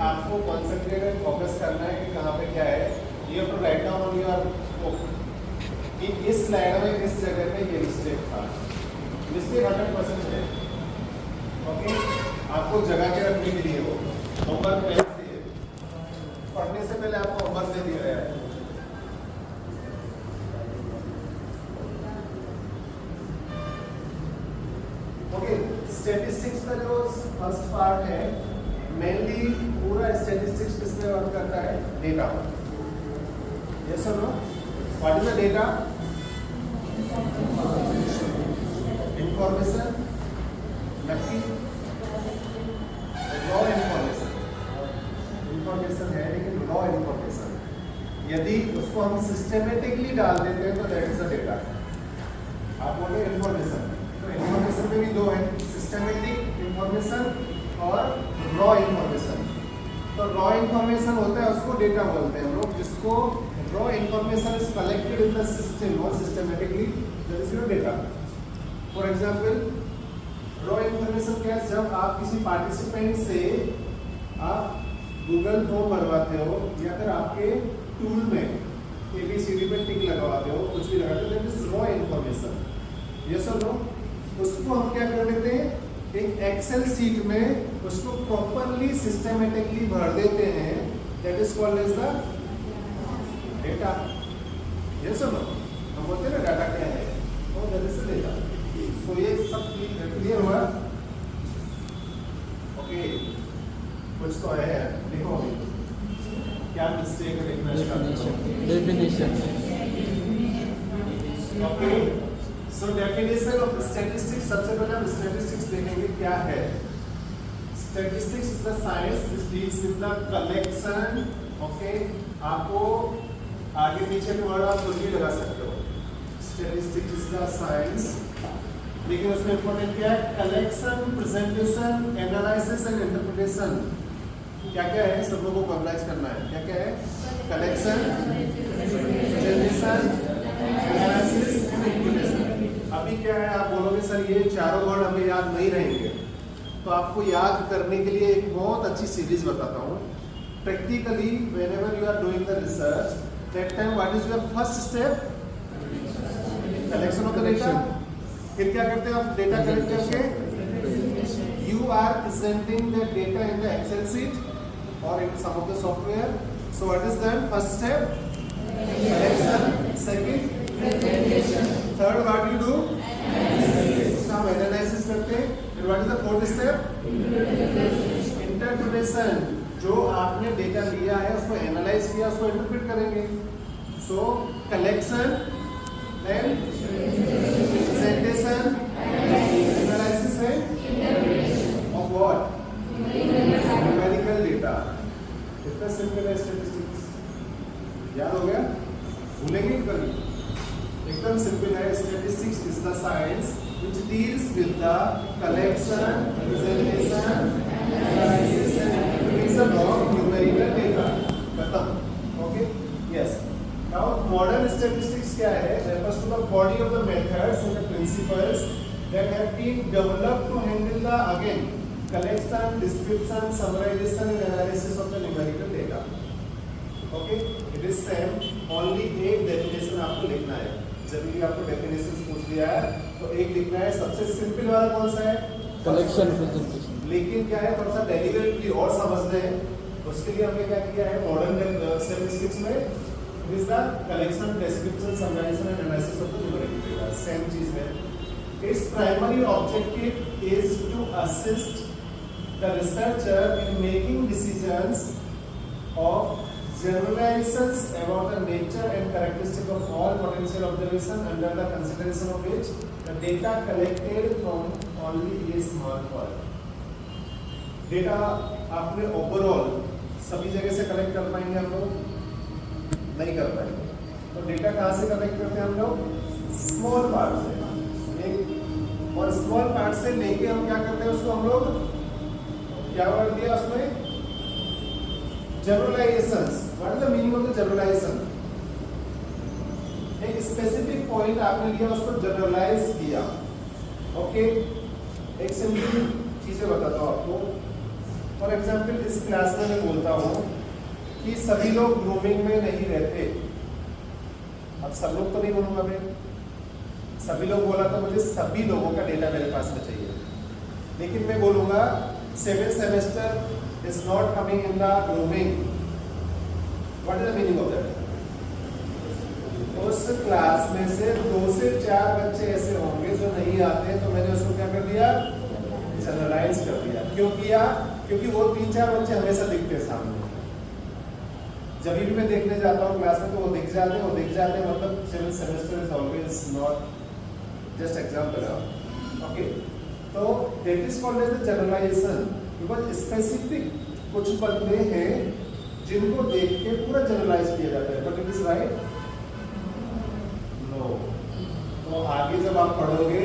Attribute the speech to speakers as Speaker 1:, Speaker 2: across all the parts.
Speaker 1: आपको concentrate and focus करना है कि कहाँ पे क्या है। ये तो write down on your book कि इस स्लाइड में इस जगह पे ये मिस्टेक था। मिस्टेक 100% है। ओके, आपको जगह के रखने के लिए वो होमवर्क पहले से पढ़ने से पहले आपको होमवर्क दे दिया गया है। ओके, स्टैटिस्टिक्स का जो फर्स्ट पार्ट है मेनली पूरा स्टैटिस्टिक्स किस पे वर्क करता है? डेटा। यस और no? What is the data? Information, नक्की रॉ इंफॉर्मेशन। इंफॉर्मेशन है लेकिन रॉ इंफॉर्मेशन, यदि उसको हम सिस्टमेटिकली डाल देते हैं तो दैट इज द डेटा। आप बोले इंफॉर्मेशन, तो इंफॉर्मेशन में भी दो है, सिस्टमेटिक इंफॉर्मेशन और रॉ इंफॉर्मेशन। तो रॉ इंफॉर्मेशन होता है उसको डेटा बोलते हैं हम लोग, जिसको raw information is collected in the system और systematically, that is your data. For example raw information क्या है? जब आप किसी पार्टिसिपेंट से आप गूगल फॉर्म भरवाते हो या फिर आपके टूल में ABCD पे टिक लगवाते हो, कुछ भी लगाते हो, that is raw information. Yes और नो? उसको हम क्या कर देते हैं, एक एक्सेल सीट में उसको प्रॉपरली सिस्टमेटिकली भर देते हैं, that is called as the data. Yes और नो? हम बोलते हैं ना डाटा क्या है, तो दैट इज द डेटा। तो ये सब क्लियर हुआ? ओके, कुछ तो है, देखो क्या मिस्टेक है लिखना
Speaker 2: definition.
Speaker 1: Okay, so definition of statistics. सबसे पहले हम स्टैटिस्टिक्स देखेंगे क्या है। Statistics is the science which deals with the collection. Okay, आपको आगे पीछे के वर्ड आप कुछ भी लगा सकते हो। स्टैटिस्टिक्स इज द साइंस, लेकिन उसमें इंपॉर्टेंट क्या है? Collection, presentation, analysis and interpretation. क्या क्या है? सब लोगों को कवरेज करना है। क्या क्या है? Collection, presentation, analysis, interpretation. अभी क्या है, आप बोलोगे सर ये चारों वर्ड हमें याद नहीं रहेंगे, तो आपको याद करने के लिए एक बहुत अच्छी सीरीज बताता हूँ। Practically whenever you are doing the research, that time what is your first step? Collection of the data. फिर क्या करते हैं आप? डेटा कलेक्ट करके you are presenting the data in the Excel sheet or in some of the software. So what is that? First step, collection. Second, presentation. Third, what you do? Analysis. हम analysis करते हैं. And what is the fourth step? Interpretation. जो आपने data लिया है उसको analyse किया, उसको इंटरप्रेट करेंगे. So collection, then presentation, analysis है of what? Numerical data. इतना सिंपल है स्टैटिस्टिक्स। याद हो गया? भूलेंगे कभी? एकदम सिंपल है। Statistics is the science which deals with the collection, presentation, analysis and interpretation of numerical data. खत्म। Okay? Yes. Now modern statistics क्या है? Refers to the body of the methods and the principles that have been developed to handle the again collection, description, summarization and analysis of the numerical data. Okay, it is same, only एक definition आपको लिखना है। जब भी आपको definitions पूछ लिया है तो एक लिखना है। सबसे सिंपल वाला कौन सा है?
Speaker 2: Collection, presentation.
Speaker 1: लेकिन क्या है, थोड़ा सा डेरिवेटिवली और समझते हैं, उसके लिए हमने क्या किया है मॉडर्न स्टैटिस्टिक्स में it is the collection, description, summarisation and analysis of the numerical data. Same चीज है। Its primary objective is to assist the researcher in making decisions of generalizations about the nature and characteristic of all potential observation under the consideration of which the data collected from only a small part. Data आपने overall सभी जगह से collect कर पाएंगे हम लोग? नहीं कर पाएंगे। तो डेटा कहाँ से कलेक्ट करते हैं हम लोग? स्मॉल पार्ट से। और स्मॉल पार्ट से लेके हम क्या करते हैं उसको हम लोग क्या वर्ड दिया उसमें? Generalisations. What is the meaning of the generalisation? एक स्पेसिफिक पॉइंट आपने लिया, उसको जनरलाइज किया। ओके, एक सिंपल चीजें बताता हूँ आपको। फॉर एग्जाम्पल इस क्लास में मैं बोलता हूँ कि सभी लोग ग्रूमिंग में नहीं रहते। अब सब लोग तो नहीं बोलूंगा मैं, सभी लोग बोला तो मुझे सभी लोगों का डेटा मेरे पास में चाहिए, लेकिन मैं बोलूंगा 7th semester is not coming in the grooming. What is the meaning of that? उस क्लास में से 2 से 4 बच्चे ऐसे होंगे जो नहीं आते, तो मैंने उसको क्या कर दिया, जनरलाइज कर दिया। क्यों किया? क्योंकि वो 3-4 बच्चे हमेशा दिखते हैं सामने। जब भी मैं देखने जाता हूँ क्लास में तो वो दिख जाते हैं, मतलब 7th semester is always not just example. Okay, तो that is called as the generalization, because specific कुछ बंदे हैं जिनको देख के पूरा जनरलाइज किया जाता है, but it is right no. तो आगे जब आप पढ़ोगे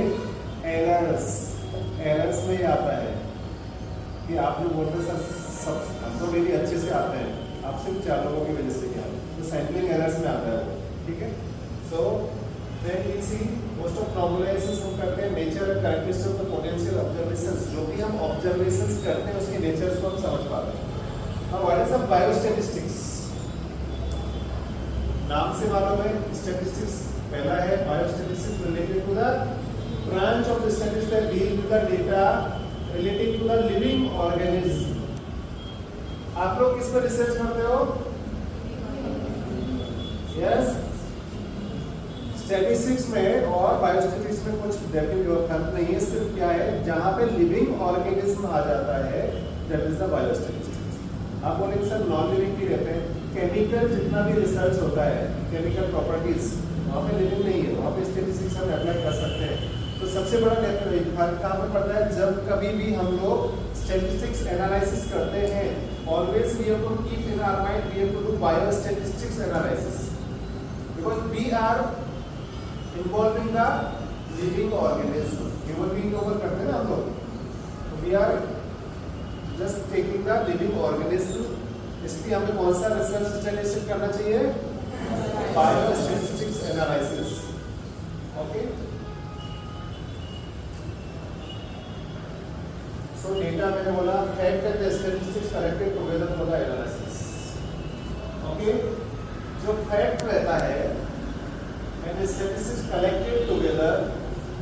Speaker 1: एरर्स में ही आता है कि आप जो बोलते हैं सर सब हम तो मेरी अच्छे से आते हैं, आप सिर्फ 4 लोगों की वजह से क्या, तो सैम्पलिंग एरर्स में आता है वो, ठीक है। So then we see most of normalizations हम करते हैं nature and characteristics of the potential observations. जो भी हम ऑब्जर्वेशंस करते हैं उसके नेचर्स को हम समझ पाते हैं। अब व्हाट इज द बायोस्टैटिस्टिक्स? नाम से मालूम है स्टैटिस्टिक्स पहला है biostatistics related to the branch of statistics that deal with the data relating to the living organism. आप लोग किस पर रिसर्च करते हो? यस, स्टैटिस्टिक्स में और बायोस्टैटिस्टिक्स में कुछ डेफिनेट फर्क नहीं है, सिर्फ क्या है, जहां पे लिविंग ऑर्गेनिज्म आ जाता है दैट इज द बायोस्टैटिस्टिक्स। आप बोलेंगे सर नॉन लिविंग भी रहते हैं, केमिकल जितना भी रिसर्च होता है केमिकल प्रॉपर्टीज, वहाँ पे लिविंग नहीं है, वहाँ पे स्टैटिस्टिक्स हम अप्लाई कर सकते हैं। तो सबसे बड़ा फर्क कहाँ पर पड़ता है? जब कभी भी हम लोग स्टैटिस्टिक्स एनालिसिस करते हैं, always we have to keep in our mind we have to do biostatistics analysis because we are involving the living organism। human being को करते हैं ना हम लोग, तो we are just taking the living organism। इसलिए हमें कौन सा रिसर्च स्टैटिस्टिक्स करना चाहिए? Biostatistics analysis. Okay, so data मैंने बोला fact and statistics collected together for the analysis. Okay, जो फैक्ट रहता है and statistics collected together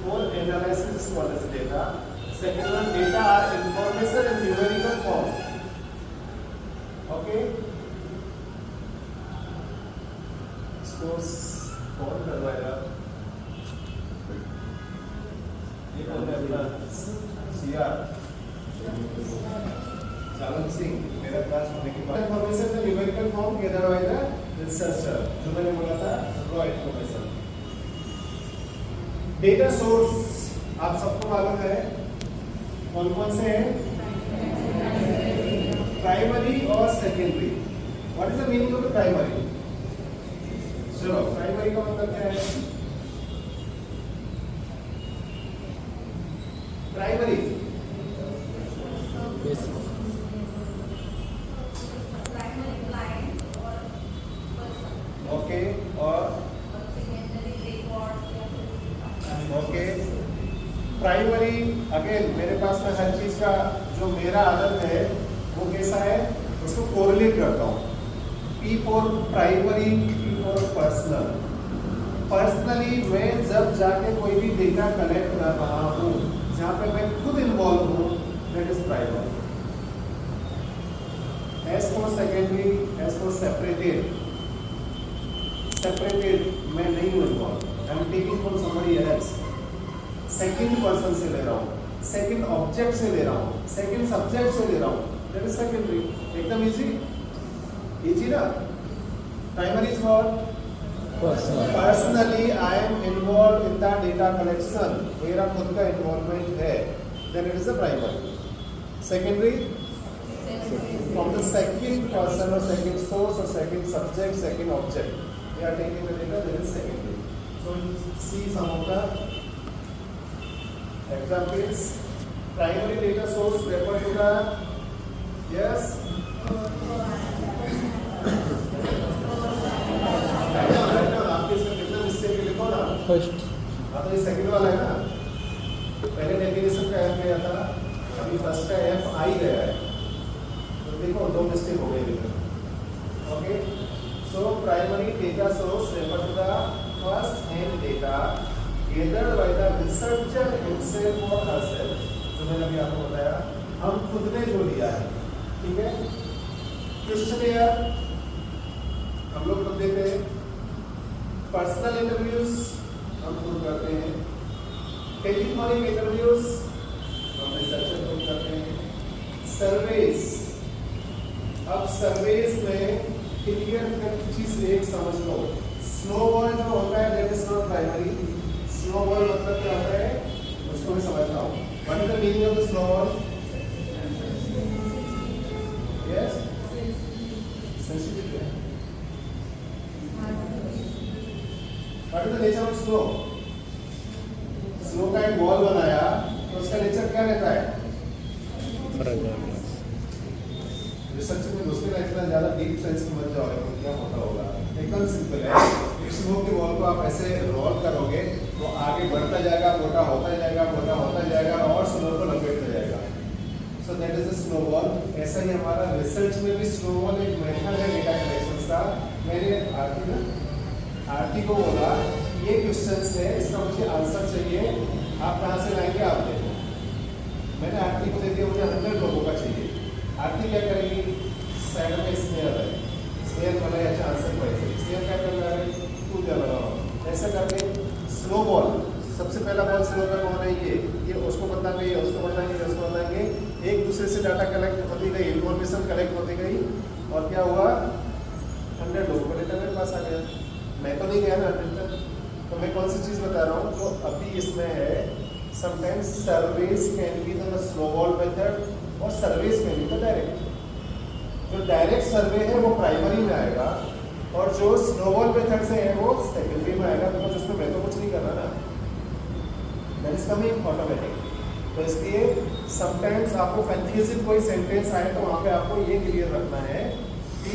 Speaker 1: for analysis is called as data. Second one, data are information in numerical form. Okay, इसको कौन करवाएगा? ये कौन है? अपना सीआर चालन सिंह, मेरा क्लास होने के बाद इन्फॉर्मेशन का numerical form gather by the researcher, जो मैंने बोला था रॉ इन्फॉर्मेशन। डेटा सोर्स आप सबको मालूम है कौन कौन से हैं? प्राइमरी और secondary. What is the meaning of the primary? चलो, प्राइमरी का मतलब क्या है? प्राइमरी ओके, और ओके, प्राइमरी अगेन मेरे पास में हर चीज का जो मेरा आदत है वो कैसा है, उसको कोरिलेट करता हूँ। P for primary, P for personal. Personally मैं जब जाके कोई भी डेटा कलेक्ट कर रहा हूँ जहाँ पे मैं खुद इन्वॉल्व हूँ, that is primary. As for secondary, as for separated मैं नहीं हूँ involve, I am taking from somebody else. Second person से ले रहा हूँ, सेकंड ऑब्जेक्ट से ले रहा हूँ, सेकंड सब्जेक्ट से ले रहा हूँ, दैट इज सेकेंडरी। एकदम इजी ना? Primary is what? Personally I am involve in the data collection, मेरा खुद का इन्वॉल्वमेंट है, then it is a primary. Secondary from the second person or second source or second subject, second object, we are taking the data, that is secondary. So see some of the examples. Primary data source refer to the, yes, आपके इसमें कितना mistake लिखो ना, first. हाँ, तो ये second वाला है ना, पहले डेफिनेशन का एफ गया था, अभी फर्स्ट का एफ आ ही गया है। Okay, so primary data source refer to the first hand data gathered by the researcher himself or herself. जो मैंने अभी आपको बताया, हम खुद ने जो लिया है, ठीक है? क्वेश्चनियर हम लोग खुद देते हैं, पर्सनल इंटरव्यूज हम खुद करते हैं, टेलीफोनिक इंटरव्यूज हम रिसर्चर खुद करते हैं, सर्वेज। अब सर्वेज में क्लियर कट चीज एक समझ लो, स्नोबॉल जो होता है that is not primary. Snowball मतलब क्या होता है उसको मैं समझता हूँ। What is the meaning of the snowball? Yes, sensitive है। What is the nature of snow? Snow का एक बॉल बनाया तो उसका नेचर क्या रहता है? रिसर्च में उसके लिए इतना ज्यादा डीप सेंस में मत जाओ तो क्या होता होगा। एकदम सिंपल है, स्नो के बॉल को आप ऐसे रोल करोगे तो आगे बढ़ता जाएगा, मोटा होता जाएगा, मोटा होता जाएगा और स्नो को लपेटता जाएगा। So that is a snowball. ऐसा ही हमारा रिसर्च में भी स्नोबॉल एक मेथड है डेटा कलेक्शन का। मैंने आरती को बोला ये क्वेश्चन है, इसका मुझे आंसर चाहिए, आप कहाँ से लाएंगे आप देखो। मैंने आरती को दे दिया, मुझे 100 लोगों का चाहिए। आरती क्या करेगी? साइड में स्नेयर है, स्नेयर बनाए अच्छा आंसर पड़ेगा। स्नेयर क्या कर रहा है? टू क्या लगाओ, ऐसा करके स्लो बॉल। सबसे पहला बॉल स्लो का कौन है? ये उसको बताएंगे, ये उसको बताएंगे, ये उसको बताएंगे। एक दूसरे से डाटा कलेक्ट होती गई, इन्फॉर्मेशन कलेक्ट होती गई और क्या हुआ? 100 लोगों का डेटा मेरे पास आ गया। मैं तो नहीं गया ना 100 तक, तो मैं कौन सी चीज़ बता रहा हूँ जो अभी इसमें है। Sometimes surveys can be the snowball method और surveys can be the direct. जो डायरेक्ट सर्वे है वो प्राइमरी में आएगा और जो स्नोबॉल मेथड से है वो सेकेंडरी में आएगा, बिकॉज उसमें मैं तो कुछ नहीं कर रहा ना, दैट इज कमिंग ऑटोमेटिक। तो इसलिए समटाइम्स आपको कंफ्यूजिंग कोई सेंटेंस आए तो वहाँ पे आपको ये क्लियर रखना है कि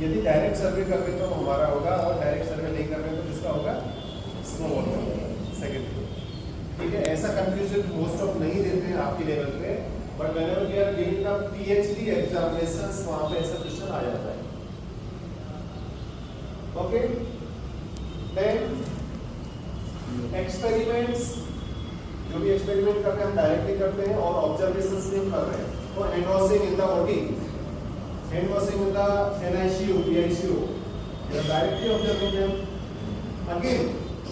Speaker 1: यदि डायरेक्ट सर्वे कर रहे तो हमारा होगा और डायरेक्ट सर्वे नहीं कर रहे तो किसका होगा? स्नोबॉल होगा, सेकेंडरी। ठीक है, ऐसा कंफ्यूजन मोस्ट ऑफ नहीं देते हैं आपकी लेवल पे, but whenever we are giving the PhD examinations वहां पे ऐसा क्वेश्चन आ जाता है। ओके, देन एक्सपेरिमेंट्स, जो भी एक्सपेरिमेंट करते हैं हम डायरेक्टली करते हैं और ऑब्जर्वेशंस भी कर रहे हैं। और hand washing in the OT, hand washing in the NICU, PICU, you are directly observing them. Again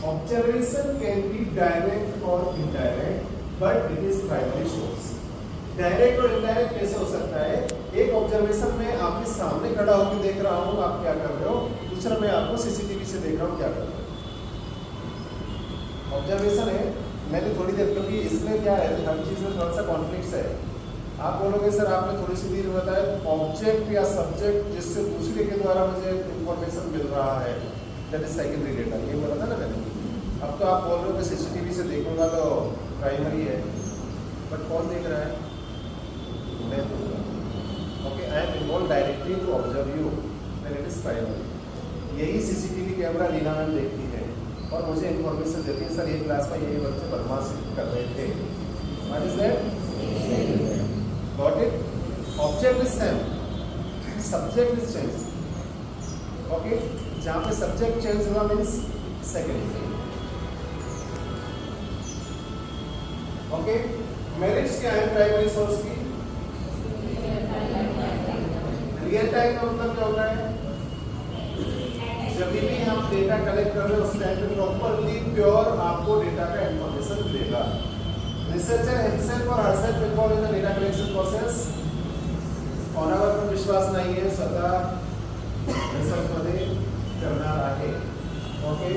Speaker 1: observation can be direct or indirect, but it is primary source. Direct और indirect कैसे हो सकता है? एक ऑब्जर्वेशन में आपके सामने खड़ा होकर देख रहा हूँ आप क्या कर रहे हो, दूसरा मैं आपको सीसीटीवी से देख रहा हूँ क्या कर रहे हो। ऑब्जर्वेशन है, मैंने थोड़ी देर, क्योंकि इसमें क्या है हर चीज़ में थोड़ा सा कॉन्फ्लिक्ट है। आप बोलोगे सर आपने थोड़ी सी देर बताया ऑब्जेक्ट या सब्जेक्ट जिससे दूसरे के द्वारा मुझे इंफॉर्मेशन मिल रहा है, दैट इज सेकेंडरी डेटा। ये बोला था ना मैंने। अब तो आप बोल रहे हो कि सीसीटीवी से देखूंगा तो प्राइमरी है, बट कौन देख रहा है? मैं दूंगा। Okay, I am involve directly to observe you, then it is primary. यही सीसीटीवी कैमरा लीना मैम देखती है और मुझे इन्फॉर्मेशन देती है, सर ये क्लास में यही बच्चे बदमाशी कर रहे थे। What is that? Got it? Object is same, subject is change. Okay, जहाँ पे सब्जेक्ट चेंज हुआ मीन्स सेकेंडरी। ओके, मेरिट्स क्या है प्राइमरी सोर्स की? रियल टाइम का मतलब क्या होता है? जब भी हम डेटा कलेक्ट कर रहे हैं उस टाइम पे प्रॉपरली प्योर आपको डेटा का इंफॉर्मेशन मिलेगा। रिसर्चर हिमसेल्फ और herself involve in the data collection process. कोणावर पण विश्वास नाही आहे, स्वतः रिसर्च मध्ये करणार आहे। ओके,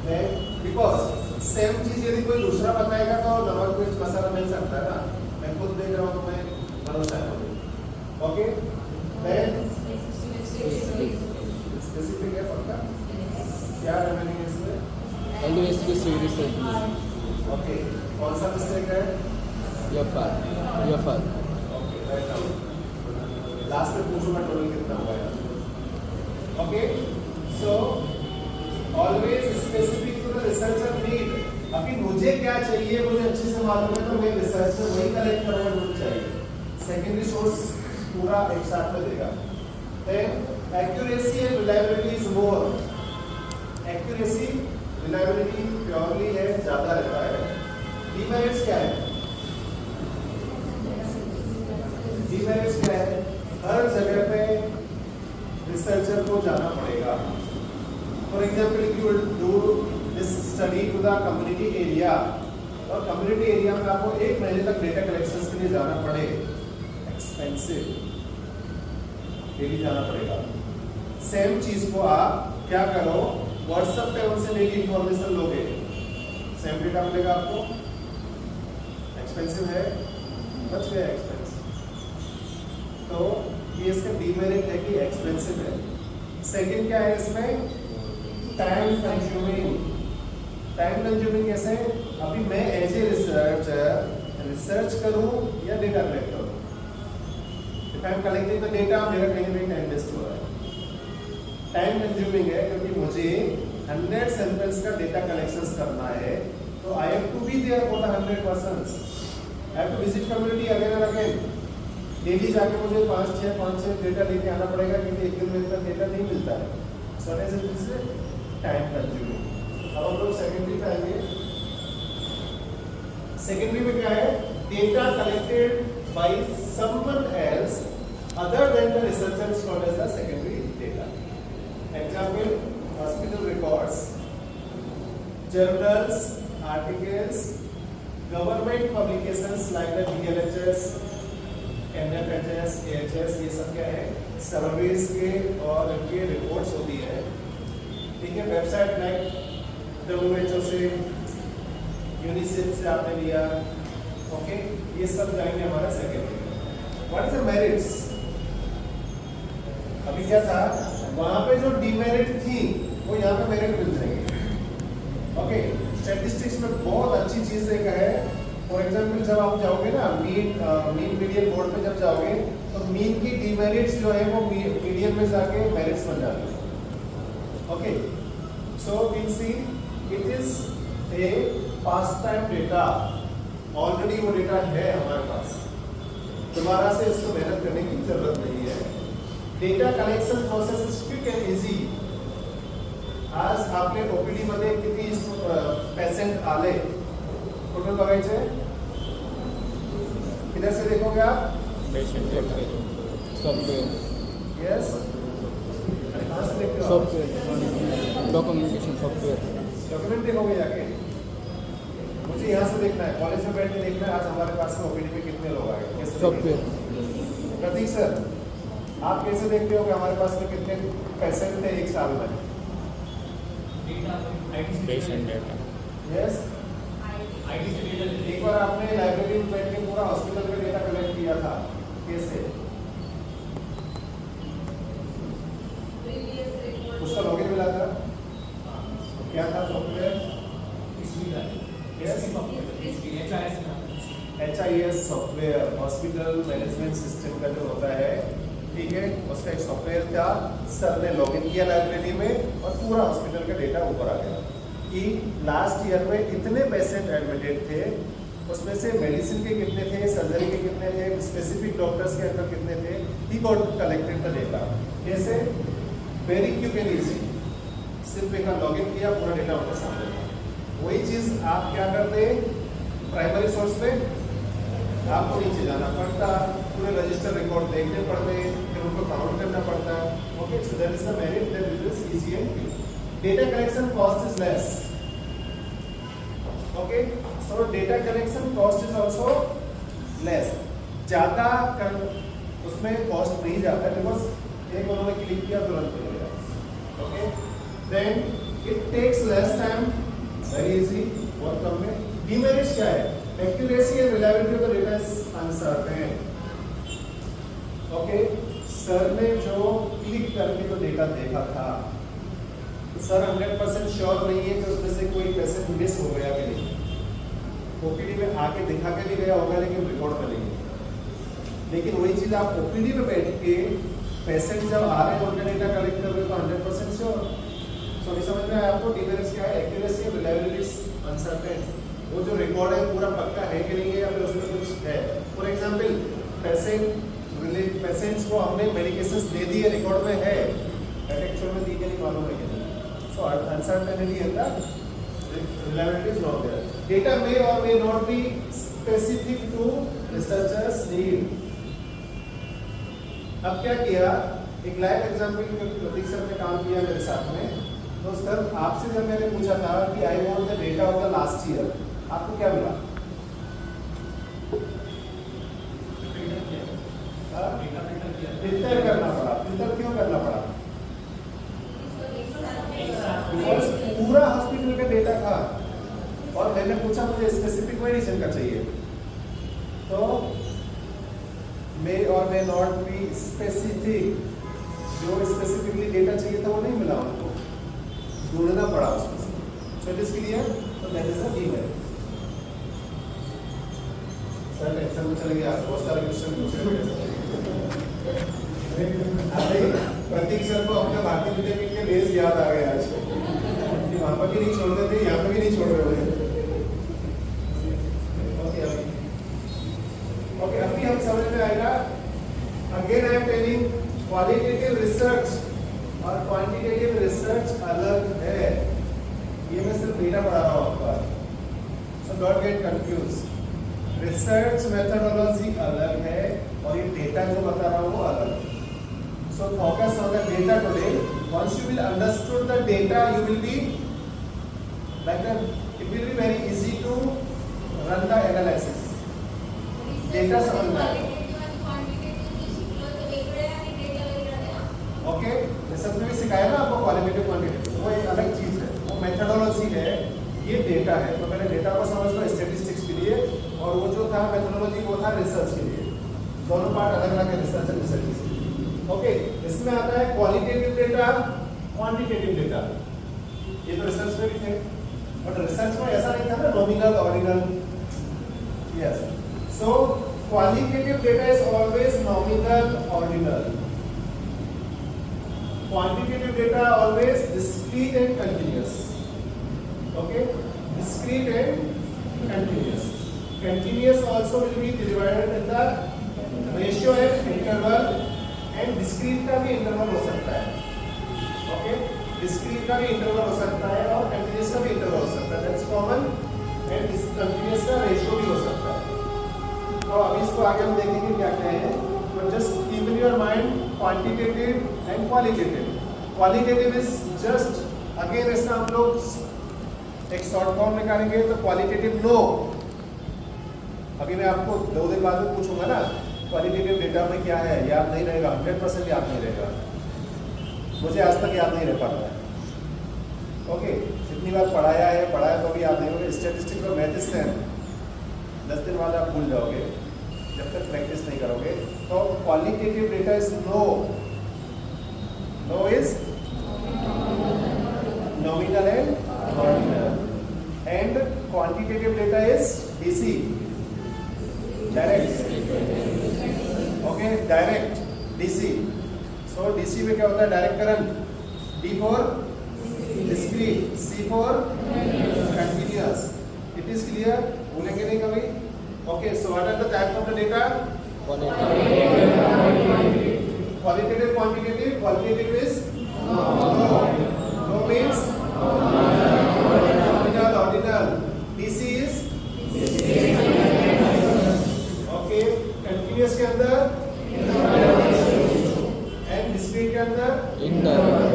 Speaker 1: देन बिकॉज सेम चीज यदि कोई दूसरा बताएगा तो नमक मिर्च मसाला मिल सकता है ना, मैं खुद देख रहा हूँ तो मैं भरोसा है। ओके, देन स्पेसिफिक है पक्का? क्या रिमेनिंग इसमें?
Speaker 2: Always specific research.
Speaker 1: ओके, कौन सा मिस्टेक है?
Speaker 2: यफर।
Speaker 1: Okay, write down. लास्ट में पूछूंगा टोटल कितना हुआ है। Okay, so always specific to the researcher need. अभी मुझे क्या चाहिए मुझे अच्छे से मालूम है तो मैं रिसर्चर वही कलेक्ट करना मुझे चाहिए। सेकेंडरी सोर्स पूरा एक साथ में देगा। Then Accuracy and reliability is more. Accuracy, reliability purely है, ज्यादा रहता है. Demerits क्या है? Demerits क्या है? हर जगह पे रिसर्चर को जाना पड़ेगा. For example, if you will do this study to the community area, और कम्युनिटी एरिया में आपको 1 महीने तक डेटा कलेक्शन के लिए जाना पड़े, एक्सपेंसिव, डेली जाना पड़ेगा. सेम चीज को आप क्या करो, व्हाट्सएप पे उनसे डेली इंफॉर्मेशन लोगे, सेम डेटा मिलेगा आपको. एक्सपेंसिव है, बच गया एक्सपेंस. तो ये इसका डीमेरिट है कि एक्सपेंसिव है. सेकंड क्या है इसमें, टाइम कंज्यूमिंग. टाइम कंज्यूमिंग कैसे, अभी मैं एज ए रिसर्चर रिसर्च करूं या डेटा कलेक्ट करूं. If I am collecting the data, मेरा कहीं ना कहीं टाइम वेस्ट हो रहा है. टाइम कंज्यूमिंग है क्योंकि मुझे 100 सैंपल्स का डेटा कलेक्शन करना है. तो I have to be there for the 100 persons. I have to visit community again and again. Daily जाके मुझे 5-6 डेटा लेके आना पड़ेगा क्योंकि एक दिन में इतना डेटा नहीं मिलता है. So that is time consuming. अब हम लोग सेकेंडरी पे आएंगे. सेकेंडरी में क्या है, data collected by someone else other than the researcher is called as the secondary data. Example, hospital records, journals, articles, government publications like the DLHS, NFHS, AHS, ये सब क्या है, सर्विस के और इनके रिपोर्ट्स होती है. ठीक है, वेबसाइट लाइक WHO से, यूनिसेफ से आपने लिया. ओके, ये सब जाएंगे हमारा secondary. What is the merits. अभी क्या था, वहां पे जो डीमेरिट थी वो यहाँ पे मेरिट मिल जाएंगे. ओके, स्टैटिस्टिक्स में बहुत अच्छी चीज एक है. फॉर एग्जांपल जब आप जाओगे ना मीन मीडियन बोर्ड पे जब जाओगे तो मीन की डीमेरिट्स जो है वो मीडियन में जाके मेरिट्स बन जाते हैं. Okay, so we see it is a past time data. Already वो डेटा है हमारे पास, दोबारा से इसको मेहनत करने की जरूरत नहीं है. Data collection process is quick and easy. आज आपले ओपीडी मध्ये किती पेशेंट आले टोटल बघायचे. किधर से देखोगे आप,
Speaker 2: पेशेंट सॉफ्टवेयर.
Speaker 1: यस, कहाँ से देखते हो,
Speaker 2: सॉफ्टवेयर, डॉक्यूमेंटेशन सॉफ्टवेयर.
Speaker 1: डॉक्यूमेंट देखोगे जाके. मुझे यहाँ से देखना है, कॉलेज में बैठ के देखना है आज हमारे पास में ओपीडी में कितने लोग आए. कैसे
Speaker 2: सॉफ्टवेयर.
Speaker 1: प्रतीक सर, आप कैसे देखते हो कि हमारे पास में कितने पेशेंट थे एक साल में.
Speaker 2: Patient data.
Speaker 1: यस, एक बार आपने लाइब्रेरी में बैठ के पूरा हॉस्पिटल का डेटा कलेक्ट किया था, कैसे, उसका लॉगिन मिला था. क्या था software, HIS software, hospital management system का जो होता है. ठीक है, उसका एक सॉफ्टवेयर था. सर ने लॉगिन किया लाइब्रेरी में और पूरा हॉस्पिटल का डेटा ऊपर आ गया कि लास्ट ईयर में इतने पेशेंट एडमिटेड थे, उसमें से मेडिसिन के कितने थे, सर्जरी के कितने थे, स्पेसिफिक डॉक्टर्स के अंदर कितने थे. He got collected the data. कैसे, वेरी क्विक एंड इजी. सिर्फ एक लॉगिन किया, पूरा डेटा उनके सामने था. वही चीज आप क्या करते, प्राइमरी सोर्स पे आपको नीचे जाना पड़ता, पूरे रजिस्टर रिकॉर्ड देखने पड़ते, फिर उनको काउंट करना पड़ता. Okay, so that is the merit, that it is easy and quick. Data collection cost is less. Okay, so data collection cost is also less. ज्यादा उसमें कॉस्ट नहीं जाता बिकॉज एक उन्होंने क्लिक किया तुरंत मिल गया. Okay, then it takes less time, very easy, बहुत कम में. डीमेरिट्स क्या है, accuracy and reliability of the data is uncertain. Okay, sir ने जो क्लिक करके जो डेटा देखा था, सर 100% श्योर नहीं है कि उसमें से कोई पेशेंट मिस हो गया कि नहीं. ओपीडी में आके दिखा के भी गया होगा लेकिन रिकॉर्ड में नहीं. लेकिन वही चीज आप ओपीडी में बैठ के पेशेंट जब आ रहे हैं उनका डेटा कलेक्ट कर रहे हो तो 100% श्योर. सो ये समझ में आया आपको. डीमेरिट्स क्या है, एक्यूरेसी एंड रिलायबिलिटी अनसर्टेन. वो जो रिकॉर्ड है पूरा पक्का है कि नहीं है, या फिर उसमें कुछ है. फॉर एग्जाम्पल पेशेंट्स को हमने मेडिकेशंस दे दिए, रिकॉर्ड में है, एक्चुअल में दी के नहीं मालूम है कि नहीं. So uncertainty in the reliability is not there. Data may or may not be specific to researchers' need. अब क्या किया, एक लाइव एग्जाम्पल प्रतीक सर ने काम किया मेरे साथ में. तो सर आपसे जब मैंने पूछा था कि I want the data of the last year, आपको क्या मिला? फिल्टर करना पड़ा. फिल्टर क्यों करना पड़ा? बिकॉज पूरा हॉस्पिटल का डेटा था और मैंने पूछा मुझे स्पेसिफिक मेडिसिन का चाहिए, तो मे और मे नॉट बी स्पेसिफिक. जो स्पेसिफिकली डेटा चाहिए था वो नहीं मिला उनको, ढूंढना पड़ा उसमें से. So it is clear. तो that is the email. Sir tension में चले गए, बहुत सारे क्वेश्चन पूछे. प्रतीक सर को अपने भारतीय विद्यापीठ के डेज याद आ गए आज. वहां पर भी नहीं छोड़ रहे थे, यहाँ पर भी नहीं छोड़ रहे थे. ओके, अभी हम समझ में आएगा. Again I am telling, qualitative research और क्वांटिटेटिव रिसर्च अलग है. ये मैं सिर्फ डेटा पढ़ा रहा हूँ आपका, so don't get confuse. Research methodology अलग है और ये डेटा जो बता रहा हूँ वो अलग. So focus on the data today. Once you will understood the data, you will be it will be very easy to run the analysis. Data समझना. Okay, रिसर्च में भी सिखाया ना आपको क्वालिटेटिव क्वांटिटेटिव, वो एक अलग चीज है, वो मेथोडोलॉजी है, ये डेटा है. तो पहले डेटा को समझ लो स्टैटिस्टिक्स के लिए, और वो जो था मेथोडोलॉजी वो था रिसर्च के लिए. दोनों पार्ट अलग अलग है, रिसर्च और रिसर्च. ओके, इसमें आता है क्वालिटेटिव डेटा, क्वांटिटेटिव डेटा. ये तो रिसर्च में भी थे, बट रिसर्च में ऐसा नहीं था ना nominal ordinal. Yes, so qualitative data is always nominal ordinal. Quantitative data always discrete and continuous. Okay, discrete and continuous. Continuous also will be divided in the ratio and interval. And discrete का भी interval हो सकता है. Okay, discrete का भी interval हो सकता है और कंटीन्यूअस का भी इंटरवल हो सकता है. That's common. एंड कंटीन्यूअस का रेशियो भी हो सकता है. तो अभी इसको आगे हम देखेंगे क्या क्या है. But just keep in your mind quantitative and qualitative. Qualitative is just again इसका हम लोग एक शॉर्ट फॉर्म निकालेंगे. तो क्वालिटेटिव नो, अभी मैं आपको 2 दिन बाद में पूछूंगा ना क्वालिटेटिव डेटा में क्या है, याद नहीं रहेगा. 100% याद नहीं रहेगा. मुझे आज तक याद नहीं रह पाता है. ओके, जितनी बार पढ़ाया तो भी याद नहीं होगा. स्टैटिस्टिक्स और मैथ से 10 दिन बाद आप भूल जाओगे जब तक प्रैक्टिस नहीं करोगे. तो qualitative data is NO. NO is nominal and ordinal. And quantitative data is DC, direct. Okay, direct DC. So DC में क्या होता है? Direct current. D for discrete, C for continuous. It is clear? भूलेंगे नहीं कभी. Okay, so what are the types of the data? Qualitative, quantitative. Qualitative is NO. NO means nominal, ordinal. DC is okay. Continuous के अंदर and discrete के अंदर interval.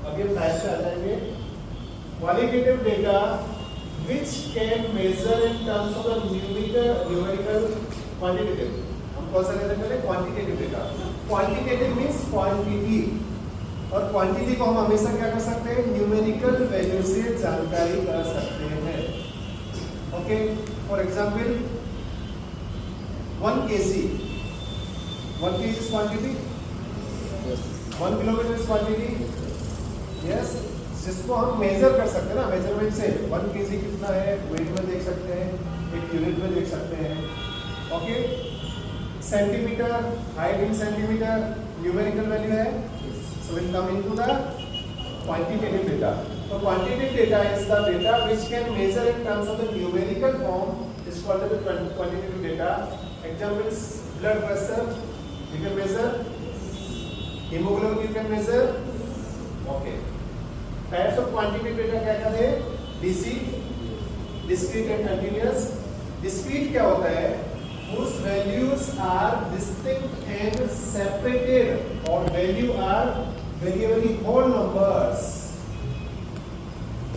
Speaker 1: अभी हम type पे आ जाएंगे. Qualitative data which can measure in terms of the numerical quantitative. हम कौन सा लेते हैं पहले? Quantitative data. Quantitative means quantity, और क्वांटिटी को हम हमेशा क्या कर सकते हैं? न्यूमेरिकल वैल्यू से जानकारी कर सकते हैं. Okay, for example 1 kg. 1 kg is quantity. 1 kilometre is quantity. Yes, जिसको हम मेजर कर सकते हैं ना, मेजरमेंट से 1 kg कितना है वेट में देख सकते हैं, एक यूनिट में देख सकते हैं. Okay, centimetre, height in centimetre numerical value है. So will come into the quantitative data. तो quantitative data is the data which can measure in terms of the numerical form is called the quantitative data. Examples, blood pressure, you can measure hemoglobin you can measure. Okay. Types of quantitative data क्या क्या थे? DC, discrete and continuous. Discrete क्या होता है? Whose values are distinct and separated or value are variably whole numbers.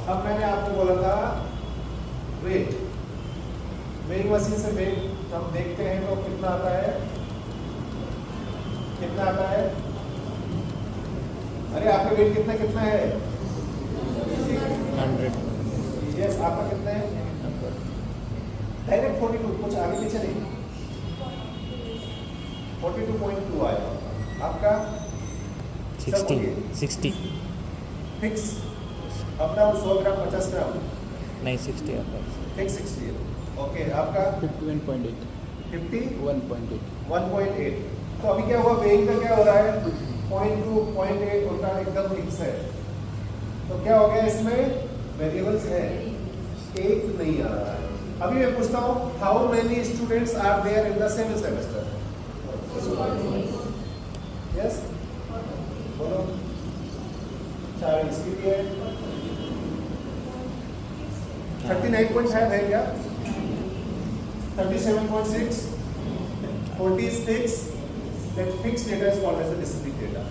Speaker 1: अब मैंने आपको बोला था वेट, वेइंग मशीन से वेट हम देखते हैं तो कितना आता है, कितना आता है? अरे आपका वेट कितना कितना है?
Speaker 2: 100.
Speaker 1: यस, आपका कितना है? डायरेक्ट 42, कुछ आगे पीछे नहीं, 42.2 आया आपका।
Speaker 2: 60
Speaker 1: फिक्स अप डाउन 100 ग्राम 50 ग्राम
Speaker 2: नहीं 60 आता है.
Speaker 1: फिक्स 60 है। ओके, आपका
Speaker 2: 51.8.
Speaker 1: 51.8।
Speaker 2: 1.8.
Speaker 1: तो अभी क्या हुआ, वेइंग का क्या हो रहा है? 0.2 0.8 उनका एकदम फिक्स है। तो क्या हो गया, इसमें वेरिएबल्स है, एक नहीं आ रहा है। अभी मैं पूछता हूँ, how many students are there in the same semester? Yes, बोलो। 4 इसकी भी है, 39.5 है क्या? 37.6, 46. That fixed data is called as a discrete data.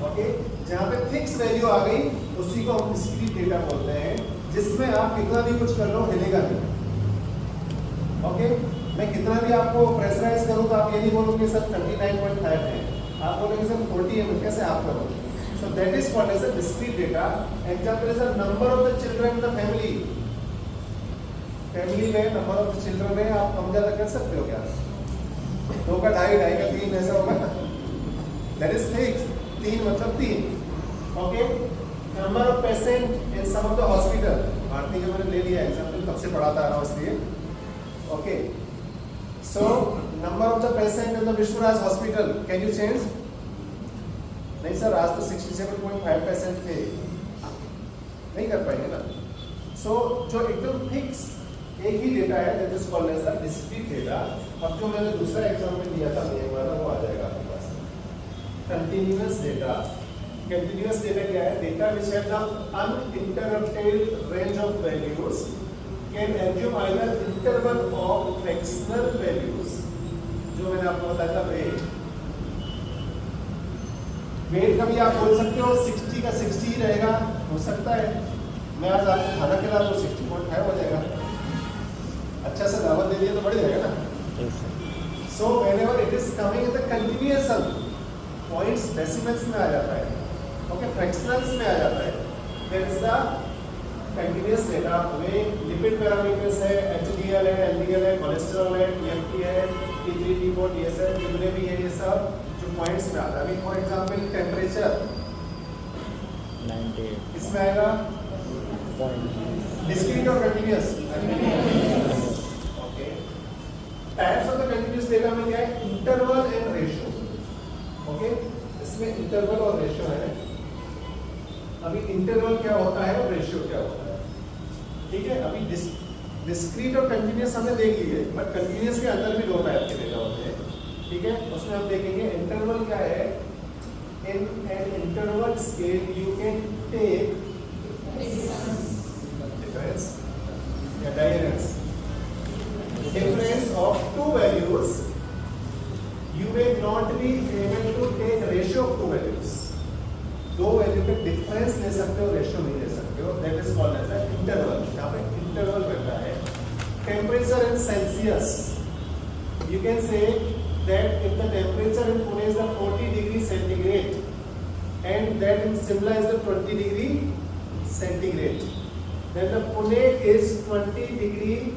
Speaker 1: Okay, जहाँ पे फिक्स वैल्यू आ गई उसी को हम डिस्क्रीट डेटा बोलते हैं, जिसमें आप कितना भी कुछ कर लो हिलेगा नहीं। ओके, मैं कितना भी आपको प्रेशराइज करूँ तो आप ये नहीं बोलोगे सर 39.5 है, आप बोलोगे सर 40 है, कैसे आप करोगे? So that is called as a discrete data. Example is the number of the children in the family. Family में नंबर ऑफ चिल्ड्रन में आप कम ज्यादा कर सकते हो क्या? 2 का 2.5, 2.5 का 3 ऐसा होगा ना? That is fixed. 3 मतलब 3. Okay. Number of patient in some of the hospital. Bharti का मैंने ले लिया एग्जाम्पल, तब से पढ़ाता आ रहा हूँ इसलिए. Okay. So number of the patient in the Vishwaraj hospital, can you change? नहीं सर, आज तो 67.5% थे, नहीं कर पाएंगे ना। सो जो एकदम फिक्स एक ही डेटा है, that is called as the discrete data. अब जो मैंने दूसरा एग्जाम्पल दिया था मेरे वाला, वो आ जाएगा आपके पास। कंटिन्यूअस डेटा, कंटिन्यूअस डेटा क्या है? Data which have the uninterrupted range of values can assume either interval of fractional values, जो मैंने आपको बताया था वेट। वेट का भी आप बोल सकते हो 60 का 60 ही रहेगा, हो सकता है। मैं आज आपको खाना खिला तो 60.5 हो जाएगा, अच्छा सा दावत दे दिया तो बढ़ जाएगा ना। So whenever it is coming in the continuous some points decimals में आ जाता है, ओके, फ्रैक्शनल्स में आ जाता है, that is the continuous data. में लिपिड पैरामीटर्स है, एचडीएल है, एलडीएल है, कोलेस्ट्रॉल है, टीएफटी है, टी3 टी4 टीएसएच, जितने भी है ये सब जो पॉइंट्स में आता है। अभी फॉर एग्जांपल टेम्परेचर
Speaker 2: 98.
Speaker 1: इसमें आएगा, डिस्क्रीट और continuous. Okay, types of the continuous data में क्या है? Interval and ratio. ओके, इसमें इंटरवल और रेशियो है। अभी इंटरवल क्या होता है और रेशियो क्या होता है, ठीक है? अभी डिस्क्रीट और कंटिन्यूअस हमने देख लिए, बट कंटिन्यूअस के अंदर भी 2 टाइप के डेटा होते हैं, ठीक है? उसमें हम देखेंगे इंटरवल क्या है। In an interval scale you can take difference या variance, difference of 2 values, you may not be able to take ratio of 2 values. 2 value के डिफरेंस ले सकते हो, रेशियो नहीं ले सकते हो, that is called as an interval. यहाँ पे इंटरवल रहता है। Temperature in Celsius, you can say that if the temperature in Pune is the 40 degree centigrade and that in Shimla is the 20 degree centigrade, then the Pune is 20 degree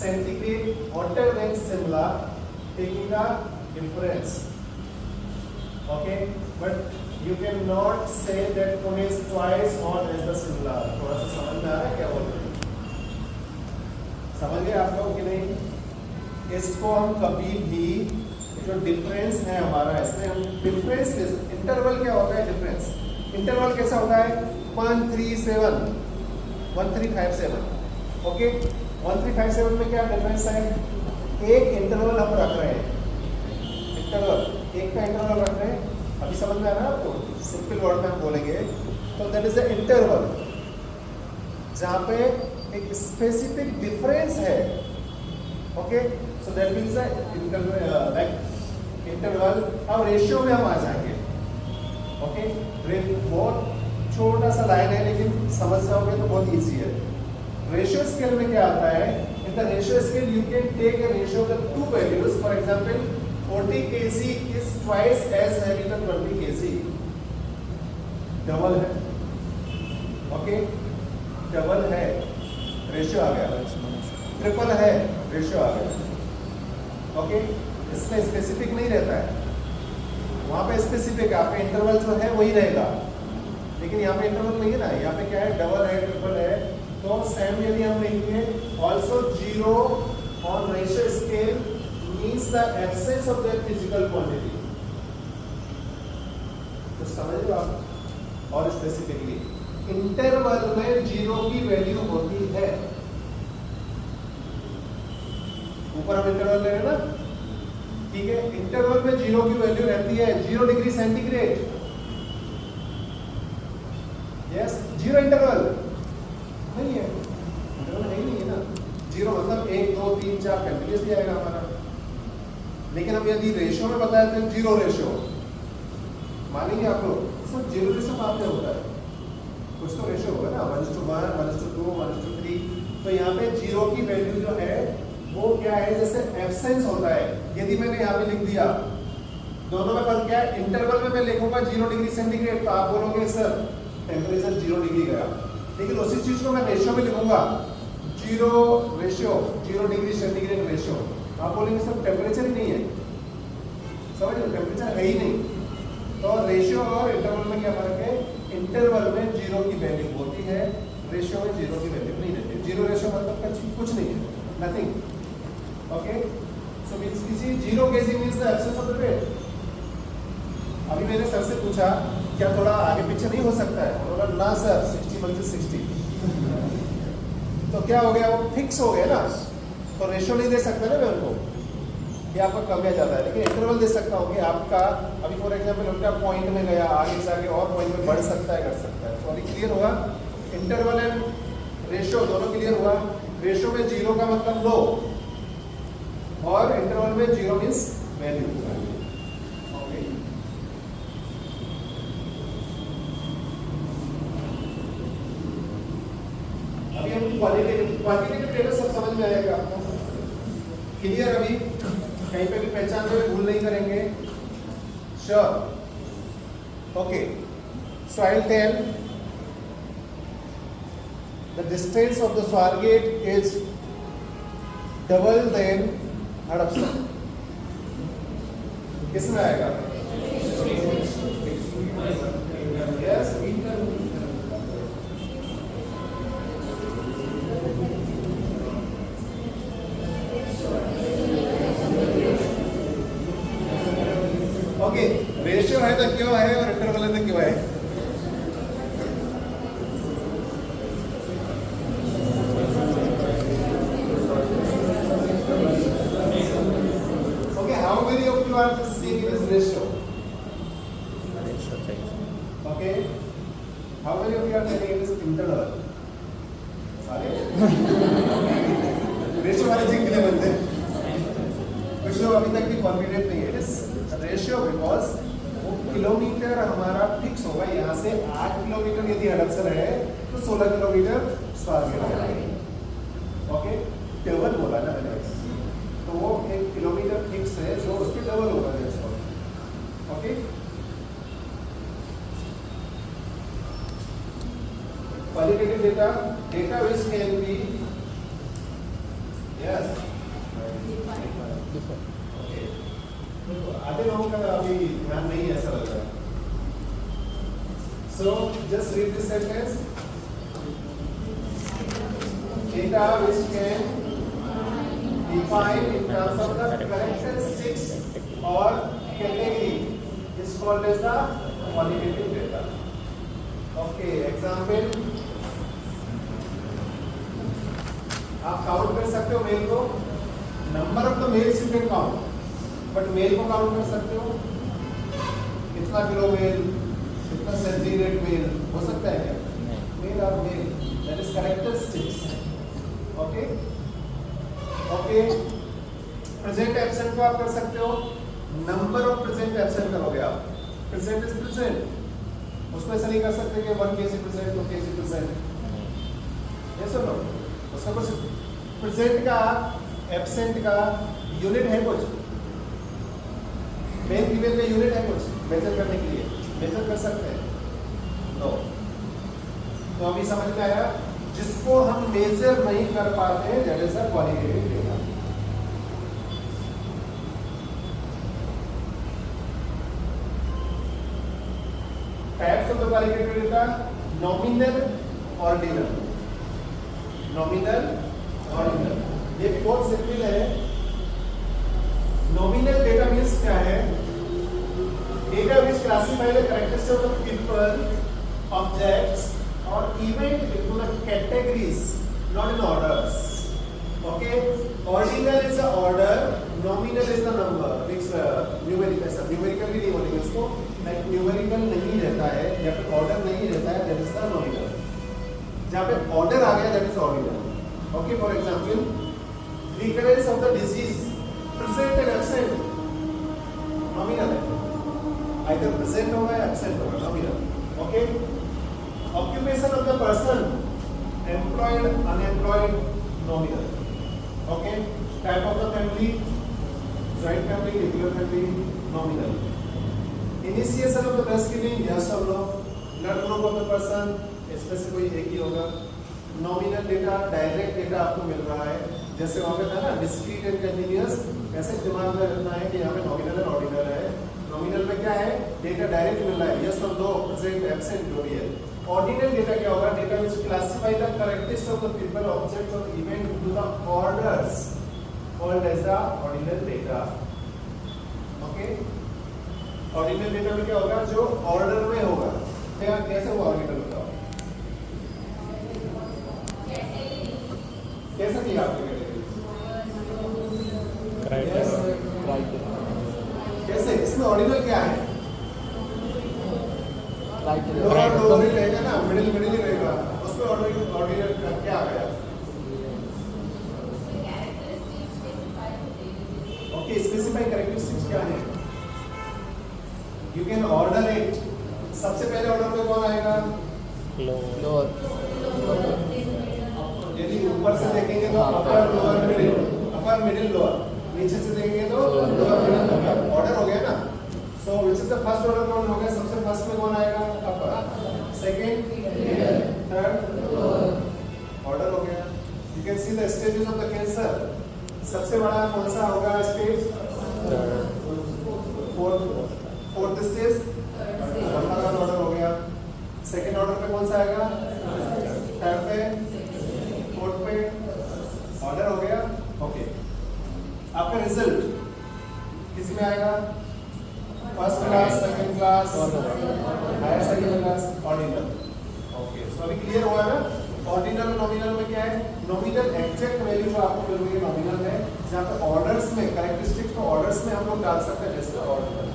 Speaker 1: centigrade hotter than Shimla, taking the difference. Okay, but you cannot say that Pune is twice hot as the Shimla. थोड़ा सा समझ में आ रहा है क्या बोल रहे हैं? समझ गए आप लोग कि नहीं? इसको हम कभी भी जो डिफरेंस है हमारा, इसमें हम डिफरेंस, इंटरवल क्या होता है? डिफरेंस इंटरवल कैसा होता है? 137 1357, ओके। 1357 में क्या डिफरेंस है? एक इंटरवल हम रख रहे हैं, इंटरवल एक का इंटरवल रख रहे हैं, अभी समझ में आ रहा है आपको? सिंपल वर्ड में हम बोलेंगे तो दैट इज द इंटरवल, जहाँ पे एक स्पेसिफिक डिफरेंस है। Okay, so that means interval. अब रेशियो में हम आ जाएंगे। ओके, बहुत छोटा सा लाइन है लेकिन समझ जाओगे तो बहुत इजी है। रेशियो स्केल में क्या आता है? In the ratio scale you can take a ratio of the two values. For example, 40 kg is twice as heavy than 20 kg. Double है। ओके, डबल है, रेशियो आ गया। ट्रिपल है, रेशियो आ गया। ओके, इसमें स्पेसिफिक नहीं रहता है, वहां पे स्पेसिफिक है। आपका इंटरवल जो है वही रहेगा, लेकिन यहाँ पे इंटरवल नहीं है ना, यहाँ पे क्या है? डबल है, ट्रिपल है। तो सेम यदि हम लिखेंगे also zero on ratio scale means the absence of that physical quantity. तो समझ लो आप। और स्पेसिफिकली इंटरवल में जीरो की वैल्यू होती है। ऊपर हम इंटरवल ले रहे हैं ना, ठीक है? इंटरवल में जीरो की वैल्यू रहती है 0 degree centigrade. Yes, zero interval नहीं है, इंटरवल है ही नहीं है ना। जीरो मतलब 1 2 3 4 कंटिन्यूअसली आएगा हमारा। लेकिन अब यदि रेशियो में बताया तो जीरो रेशियो मानेंगे आप लोग? सब जीरो रेशियो कहाँ पे होता है? कुछ तो रेशियो होगा ना, 1:1, 1:2, 1:3। तो यहाँ पे जीरो की वैल्यू जो है वो क्या है? जैसे एब्सेंस होता है। यदि मैंने यहाँ पे लिख दिया, दोनों में फर्क क्या है? इंटरवल में मैं लिखूंगा 0 डिग्री सेंटीग्रेड तो आप बोलोगे सर टेम्परेचर 0 डिग्री गया। लेकिन उसी चीज को मैं रेशियो में लिखूंगा 0 रेशियो 0 डिग्री सेंटीग्रेड रेशियो, आप बोलेंगे सर टेम्परेचर ही नहीं है। समझ लो, टेम्परेचर है ही नहीं। तो रेशियो और इंटरवल में क्या फर्क है? इंटरवल में 0 की वैल्यू होती है, रेशियो में 0 की वैल्यू नहीं रहती। 0 रेशियो मतलब कुछ नहीं है, नथिंग। ओके, सो मींस किसी 0 KG means the absence of the weight. अभी मैंने सर से पूछा क्या थोड़ा आगे पीछे नहीं हो सकता है? उन्होंने ना सर 60 × 60। तो क्या हो गया? वो फिक्स हो गया ना, तो रेशियो नहीं दे सकता ना मैं उनको कि आपका कम या ज्यादा है। लेकिन इंटरवल दे सकता हूँ कि आपका अभी फॉर एग्जांपल उनका पॉइंट में गया, आगे से आगे और पॉइंट में बढ़ सकता है, कर सकता है। सॉरी, क्लियर हुआ? इंटरवल एंड रेशियो दोनों क्लियर हुआ। रेशियो में 0 का मतलब लो और इंटरवल में 0 मींस वैल्यू। ओके, अभी हम क्वांटिटेटिव डेटा सब समझ में आएगा आपको? क्लियर? अभी कहीं पे भी पहचान में भूल नहीं करेंगे? Sure? Okay, so I will tell the distance of the Swargate is double than Hadapsar. किसमें आएगा? Yes. ओके, रेशियो है तो क्यों है और इंटरवल है तो क्यों है? You are seeing this ratio. Okay. How many of you are telling it is interval? Ratio वाले जिंक के बनते हैं। कुछ लोग अभी तक भी कॉन्फिडेंट नहीं है। इट इज रेशियो बिकॉज वो किलोमीटर हमारा फिक्स होगा। यहाँ से 8 किलोमीटर यदि हडपसर है तो 16 किलोमीटर स्वारगेट है। ओके, टेबल बोला ना मैंने, तो वो 1 किलोमीटर फिक्स है जो उसके डबल होगा। Okay, qualitative data, data which can be yes okay. आधे लोगों का अभी ध्यान नहीं है ऐसा लग रहा है। So just read this sentence, data which can defined in terms of the characteristics or category is called as the qualitative data. Okay, example, आप काउंट कर सकते हो मेल को, number of the males you can count, but male को count कर सकते हो? इतना किलो मेल, इतना सेंटीग्रेड मेल हो सकता है क्या? मेल और male, that is characteristics. Okay okay. Present absent को आप कर सकते हो, नंबर ऑफ प्रेजेंट एब्सेंट करोगे आप. प्रेजेंट इज प्रेजेंट, उसको ऐसा नहीं कर सकते कि 1 kg प्रेजेंट 2 kg प्रेजेंट. ये सुनो, उसका कुछ प्रेजेंट का एब्सेंट का यूनिट है, कुछ मेल फीमेल का यूनिट है कुछ मेजर करने के लिए, मेजर कर सकते हैं. तो अभी समझ में आया, जिसको हम मेजर नहीं कर पाते that is a qualitative data. Types of the qualitative data, nominal, ordinal. Nominal, ordinal, ये बहुत सिंपल है. नॉमिनल डेटा मींस क्या है? Data which classify the characteristics of people, objects or event into the categories, not in orders. Okay, ordinal is the order, nominal is the number, means numerical. ऐसा numerical भी नहीं बोलेंगे उसको, like numerical नहीं रहता है या फिर order नहीं रहता है, that is the nominal. जहाँ पे order आ गया that is ordinal. Okay, for example, recurrence of the disease, present and absent, nominal है. Either present होगा या absent होगा, nominal. Okay, occupation of the person, employed, unemployed, nominal. Okay, type of the family, joint family, nuclear family, nominal. Initiation of the breast feeding, yes or no. Blood group of the person, इसमें से कोई एक ही होगा. Nominal data, direct data आपको मिल रहा है. जैसे वहाँ पे था ना discrete and continuous, ऐसे दिमाग में रखना है कि यहाँ पे nominal और ordinal है. नॉमिनल में क्या है? डेटा डायरेक्ट मिल रहा है, यस और नो, प्रेजेंट, एब्सेंट, जो भी है. ऑर्डिनल डेटा क्या होगा? Data which classify the characteristics of the people, objects और event into the orders, called as the ordinal data. Okay, ordinal data में क्या होगा? जो ऑर्डर में होगा. क्या कैसे हुआ ऑर्डिनल बताओ? कैसे किया आपने कैटेगरी? कैसे? इसमें ऑर्डिनल क्या है? लोअर रहेगा ना, मिडिल ही रहेगा. उसमें ऑर्डिनल क्या आ गया? ओके, स्पेसिफाई कैरेक्टरिस्टिक्स क्या है? You can order it. सबसे पहले ऑर्डर में कौन आएगा?
Speaker 2: लोअर.
Speaker 1: यदि ऊपर से देखेंगे तो अपर, लोअर, मिडिल. अपर, मिडिल, लोअर. नीचे से देखेंगे तो लोअर, मिडिल, ऑर्डर हो गया ना. So which is the first order कौन हो गया? सबसे फर्स्ट में कौन आएगा? अपर. सेकंड, थर्ड, ऑर्डर हो गया. You can see the stages of the cancer. सबसे बड़ा कौन सा होगा स्टेज? फोर्थ स्टेज, ऑर्डर हो गया. सेकंड ऑर्डर पे कौन सा आएगा? थर्ड पे, फोर्थ पे, ऑर्डर हो गया. ओके, आपका रिजल्ट किसमें आएगा? First class, second class, higher second class, ordinal. Okay, so अभी क्लियर हुआ ना? ऑर्डिनल और नॉमिनल में क्या है? नॉमिनल एग्जैक्ट वैल्यू जो आपको मिल रही है नॉमिनल है, जहाँ पे ऑर्डर्स में कैरेक्टरिस्टिक्स को ऑर्डर्स में हम लोग डाल सकते हैं. जैसे ऑर्डिनल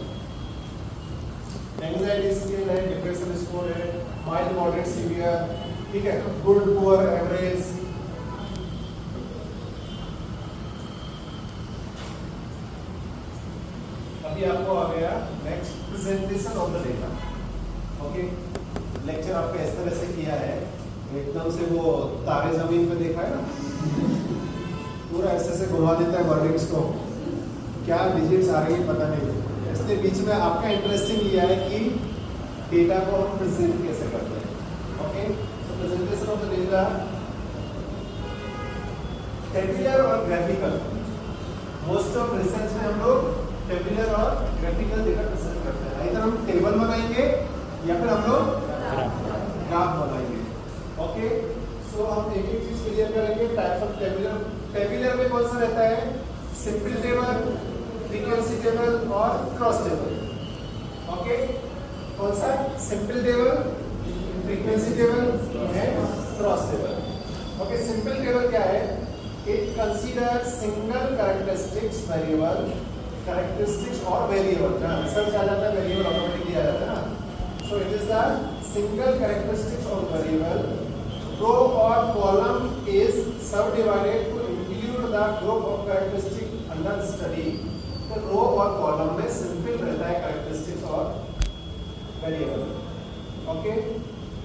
Speaker 1: एंजाइटी स्केल है, डिप्रेशन स्कोर है, माइल्ड, मॉडरेट, सीवियर, ठीक है, गुड, पुअर, एवरेज. अभी आपको आ गया next, presentation of the data. Okay, lecture आपका इस तरह से किया है, एकदम से वो तारे जमीन पे देखा है ना, पूरा ऐसे घुमा देता है वर्डिंग्स को, क्या डिजिट्स आ रही है पता नहीं. इसके बीच में आपका इंटरेस्टिंग ये है कि डेटा को हम प्रेजेंट कैसे करते हैं. Okay, so presentation of the data, tabular और ग्राफिकल. मोस्ट ऑफ रिसर्च में हम लोग टेबुलर और ग्राफिकल डेटा प्रेजेंट करते हैं. इधर हम टेबल बनाएंगे या फिर हम लोग ग्राफ बनाएंगे. ओके, सो हम एक एक चीज क्लियर करेंगे. Types of tabular. टेबुलर में कौन सा रहता है? सिंपल टेबल, फ्रीक्वेंसी टेबल और क्रॉस टेबल. ओके, कौन सा? Simple table, frequency table and cross table. Okay, simple table क्या है? It considers single characteristics variable characteristics और वेरिएबल, जहाँ रिसर्च आ जाता है वेरिएबल ऑटोमेटिकली आ जाता है ना. So it is the single characteristics of variable. Row और column is subdivided to include the group of characteristic under study. तो रो और कॉलम में सिंपल रहता है कैरेक्टरिस्टिक्स और वेरिएबल. ओके,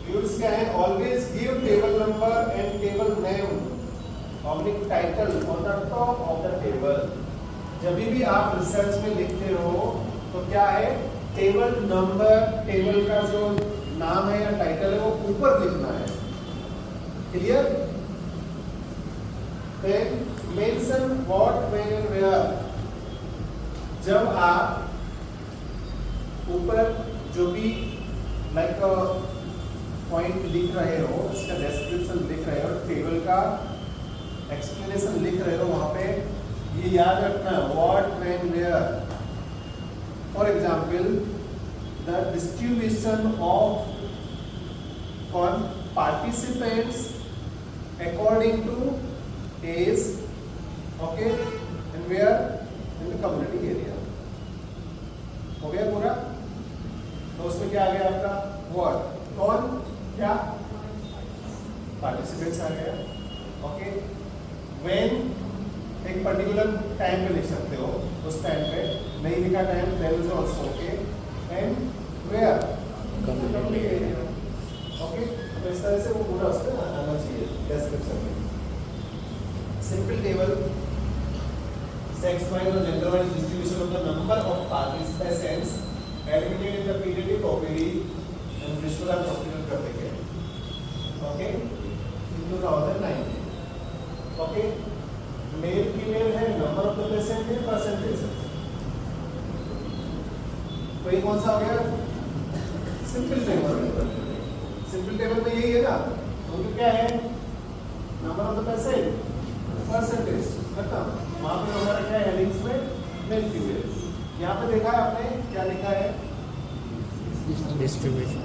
Speaker 1: रूल्स क्या है? Always give table number and table name oblique title on the top of the table. जब भी आप रिसर्च में लिखते हो तो क्या है, टेबल नंबर, टेबल का जो नाम है या टाइटल है वो ऊपर लिखना है. Clear? Then mention what, when and where. जब आप ऊपर जो भी लाइक पॉइंट लिख रहे हो, इसका डिस्क्रिप्शन लिख रहे हो, टेबल का एक्सप्लेनेशन लिख रहे हो, वहां पे ये याद रखना what, when, where. For example the distribution of four participants according to age, okay, and where in the community area. हो गया पूरा? तो उसमें क्या आ गया आपका? व्हाट, कौन, क्या, पार्टिसिपेंट्स आ गया. ओके, व्हेन एक पर्टिकुलर टाइम पे लिख सकते हो, उस टाइम पे नहीं लिखा time there is also okay. And where, community area. Okay, तो इस तरह से वो पूरा उसमें आना चाहिए डिस्क्रिप्शन में. सिंपल टेबल, सेक्स वाइज और gender wise distribution of the number of participants admitted in the periodic OPD and Vishwanath hospital कर देंगे. ओके, इन 2019. ओके, मेल फीमेल है, नंबर ऑफ द पेशेंट है, परसेंटेज है. तो ये कौन सा हो गया? Simple table. सिंपल टेबल में यही है ना, तो क्या है? Number of the patient, percentage, खत्म. वहां पे हमारा क्या है हेडिंग्स में? Male female. यहाँ पे देखा है आपने क्या लिखा है?
Speaker 2: Distribution,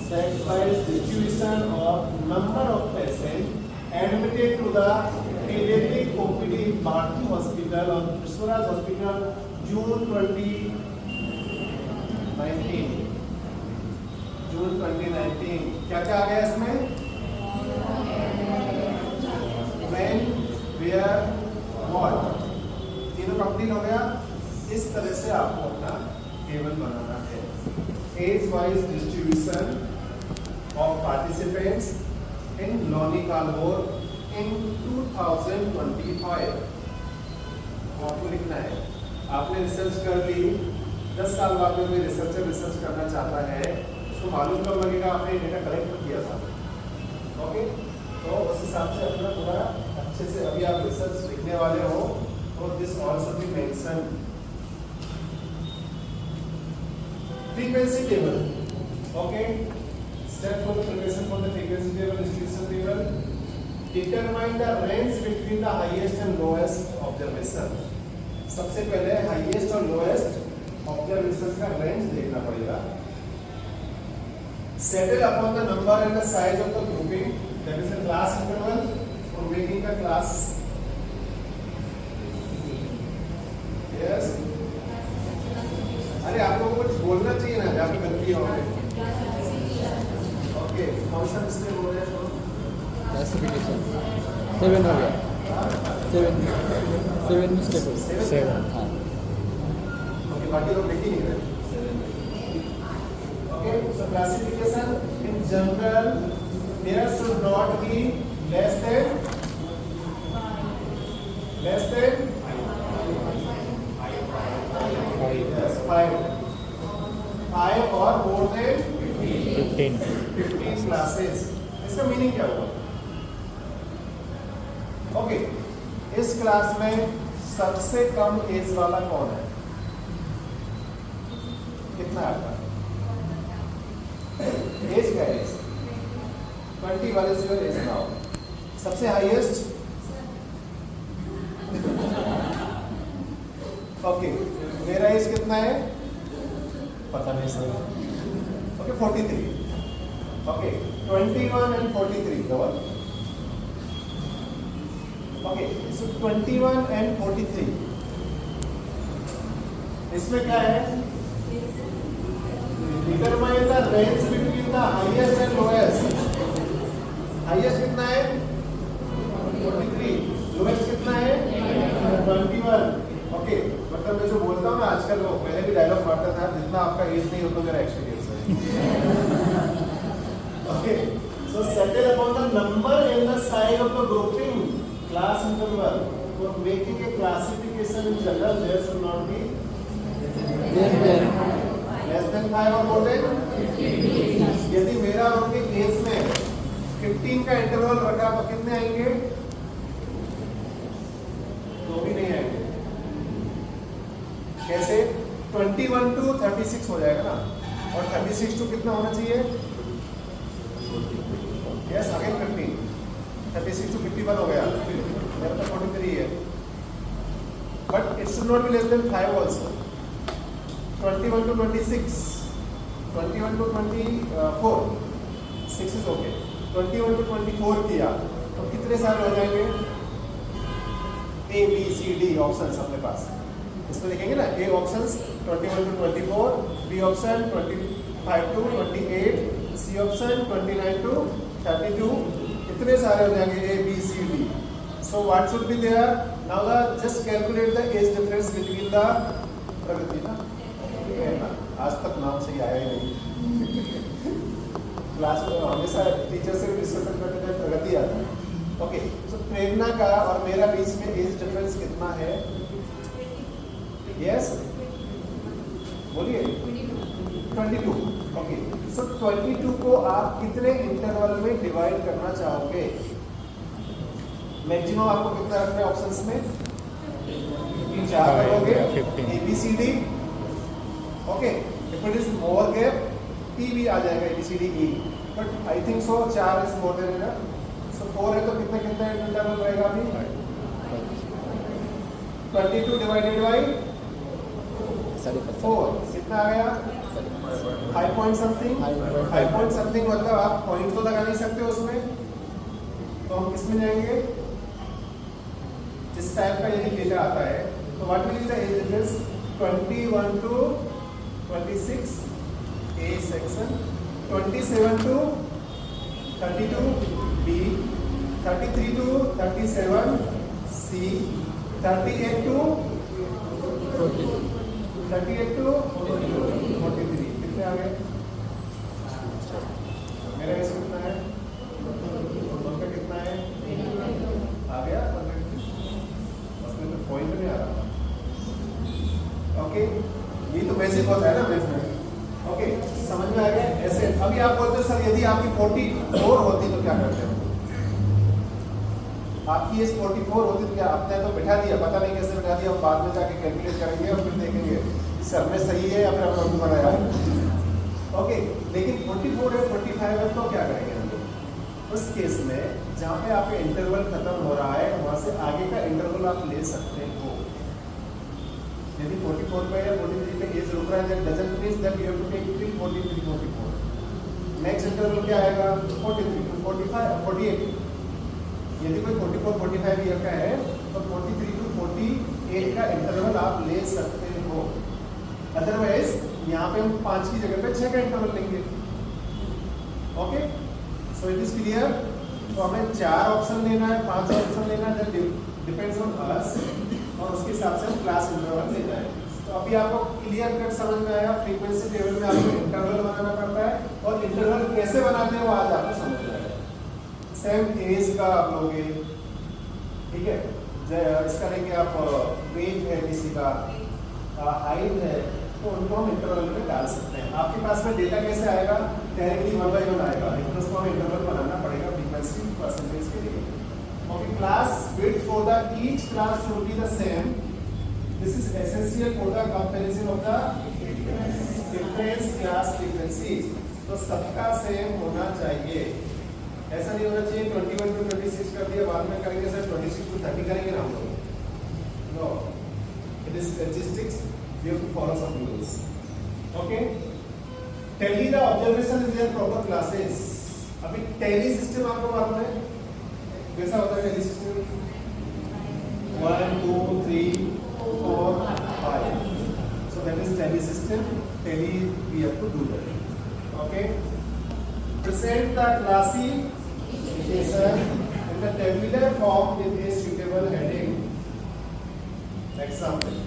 Speaker 1: sex wise distribution of number of patients admitted to the pediatric OPD Bharti Hospital or Vishwaraj Hospital June 2019. June 2019. क्या क्या आ गया इसमें? When, where, what. तीनों कंप्लीट हो गया. इस तरह से आपको अपना टेबल बनाना है. Age wise distribution of participants in Loni Kalbor in 2025. आपको लिखना है. आपने रिसर्च कर ली, 10 साल बाद में कोई रिसर्चर रिसर्च करना चाहता है, उसको मालूम कब लगेगा आपने डेटा कलेक्ट किया था. ओके, तो उस हिसाब से अपना पूरा अच्छे से अभी आप रिसर्च लिखने वाले हो तो this also be mention. Frequency table. Okay. Step for the preparation for the frequency table, distribution table. Determine the range between the highest and lowest observation. सबसे पहले highest और lowest observations का range देखना पड़ेगा. Settle upon the number and the size of the grouping. That is the class interval for making the class. Yes. अरे आप लोगों को कुछ बोलना चाहिए ना, जहाँ पे गलती हो. ओके, कौन सा मिस्टेक हो रहा है?
Speaker 2: क्लासिफिकेशन 7 हो गया. 7 मिस्टेक हो गया. 7. हाँ.
Speaker 1: ओके, बाकी लोग लिख ही नहीं रहे. Okay, so classification in general there should not be less than 5 और more than 15 क्लासेस. इसका मीनिंग क्या हुआ? ओके, इस क्लास में सबसे कम एज वाला कौन है? कितना है आपका एज? क्या age? 21 is your age now. सबसे हाईएस्ट? ओके, मेरा एज कितना है पता नहीं sir. Okay, 43. Okay, 21 and 43 cover. Okay, so 21 and 43 इसमें क्या है, determine the range between the highest and lowest. Highest कितना है 43, लोएस्ट कितना है 21। ओके, मतलब मैं जो बोलता हूँ ना आजकल, वो पहले भी डायलॉग मारता था, जितना आपका एज नहीं उतना मेरा एक्सपीरियंस है। Okay, so settle upon the number and the size of the grouping class interval for making a classification in general there should not be less than 5 or more than 15। यदि मेरा और उनके case में 15 का interval रखा तो कितने आएंगे, तो भी नहीं आएंगे। कैसे, 21 to 36 हो जाएगा ना, और 36 to कितना होना चाहिए, यस अगेन 15, 36 to 51 हो गया, मेरा तो 43 है, but it should not be less than 5 also. 21 to 26, 21 to 24, 6 is okay. 21 to 24 किया तो कितने सारे हो जाएंगे, A B C D options अपने पास, इसमें देखेंगे ना, A options 21 to 24, B option 25 to 28, C option 29 to 32, इतने सारे हो जाएंगे A B C D. So what should be there now, the just calculate the age difference between the प्रगति ना, आज तक नाम से ही आया ही नहीं क्लास में हमेशा टीचर से डिस्कशन करते थे, प्रगति आता है। ओके, सो प्रेरणा का और मेरा बीच में एज डिफरेंस कितना है, यस बोलिए 22। ओके, सो 22 को आप कितने इंटरवल में डिवाइड करना चाहोगे, मैक्सिमम आपको कितना रखना है ऑप्शंस में, 4 करोगे A B C D. Okay, if it is more gap पी भी आ जाएगा, A B C D E, but I think so 4 is more than enough. So 4 है तो कितने कितने इंटरवल रहेगा अभी, 22 डिवाइडेड बाई 4 कितना आ गया, 5 पॉइंट समथिंग। 5 पॉइंट समथिंग मतलब आप पॉइंट तो लगा नहीं सकते उसमें, तो हम किसमें जाएंगे, इस टाइप का यदि डेटा आता है तो what will be the age difference, 21 to 26 A section, 27 to 32 B, 33 to 37 C, 38 to 43, कितने आ गए, मेरा केस कितना है, उनका कितना है, आ गया, उसमें तो पॉइंट नहीं आ रहा। ओके, ये तो बेसिक होता है ना मैथ में। ओके, समझ में आ गया। ऐसे अभी आप बोलते हो सर यदि आपकी 44 होती तो क्या करते हो, आपकी एज 44 होती तो क्या, आपने तो बिठा दिया, पता नहीं कैसे बिठा दिया, हम बाद में जाके कैलकुलेट करेंगे और फिर देखेंगे सर में सही है या फिर हमने बनाया। ओके, लेकिन 44 है 45 है तो क्या करेंगे हम लोग, उस केस में जहाँ पे आपका इंटरवल खत्म हो रहा है वहाँ से आगे का इंटरवल आप ले सकते हो। यदि 44 पे या 43 पे एज रुक रहा है, that doesn't mean that you have to take till 43 44। Next interval क्या आएगा, 43 to 45 48। यदि कोई 44 45 ईयर का है तो 43 to 48 का इंटरवल आप ले सकते हो। अदरवाइज यहाँ पे हम 5 की जगह पे 6 का इंटरवल लेंगे। Okay, so it is clear. तो हमें 4 ऑप्शन लेना है, 5 ऑप्शन लेना है, डिपेंड्स ऑन अस, और उसके हिसाब से हम क्लास इंटरवल लेना है। तो अभी आपको क्लियर कट समझ में आया, फ्रीक्वेंसी टेबल में आपको इंटरवल बनाना पड़ता है, और इंटरवल कैसे बनाते हैं वो आज आपको समझ में आएगा। सेम एज का आप लोगे, ठीक है, इसका लेंगे आप, वेट है किसी का, हाइट है, तो उनको हम इंटरवल में डाल सकते हैं। आपके पास में डेटा कैसे आएगा, डायरेक्टली 1/1 आएगा, लेकिन उसको हमें इंटरवल बनाना पड़ेगा फ्रीक्वेंसी परसेंटेज के लिए। Okay, class width for the each class should be the same. This is essential for the comparison of the different class frequencies. तो सबका सेम होना चाहिए, ऐसा नहीं होना चाहिए 21 to 26 कर दिया, बाद में करेंगे सर 26 to 30 करेंगे ना हम लोग। No, it is statistics. We have to follow some rules. Okay. Tally the observation in their proper classes. अभी tally system आपको मालूम है कैसा होता है tally system, 1 2 3 4 5। So that is tally system. Tally we have to do that. Okay. Present the classification in the tabular form with a suitable heading. Example.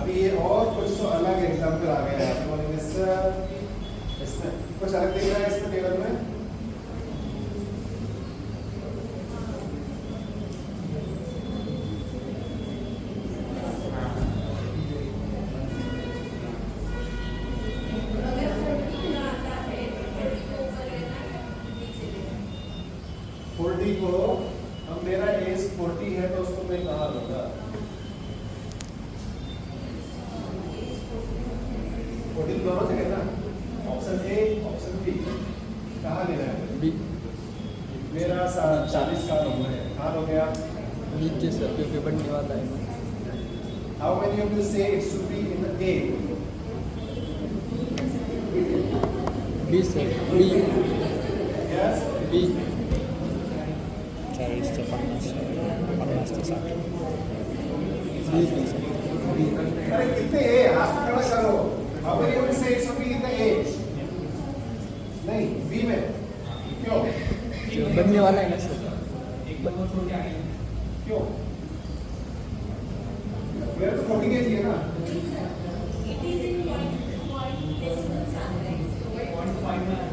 Speaker 1: अभी ये और कुछ तो अलग एग्जाम्पल आ गए हैं। आप बोलेंगे सर इसमें कुछ अलग दिख रहा है इसमें टेबल में? को अब मेरा एज 40 है तो उसको मैं कहाँ लूंगा? 40 दोनों जगह ना, ऑप्शन ए ऑप्शन बी कहाँ लेना है?
Speaker 2: बी।
Speaker 1: मेरा 40 साल उम्र है, कहाँ हो गया?
Speaker 2: नीचे से क्योंकि बढ़ने वाला है।
Speaker 1: How many of you say it should be in A?
Speaker 2: B से बी।
Speaker 1: Yes.
Speaker 2: बी।
Speaker 3: 40 ते 50 ते 60
Speaker 2: बी।
Speaker 1: अरे कितने ए? हाथ खड़ा करो। How many of you say it should be in the A? नहीं, B में। क्यों?
Speaker 2: बनने वाला है ना सर।
Speaker 1: क्यों? मेरा तो 40 केजी है ना।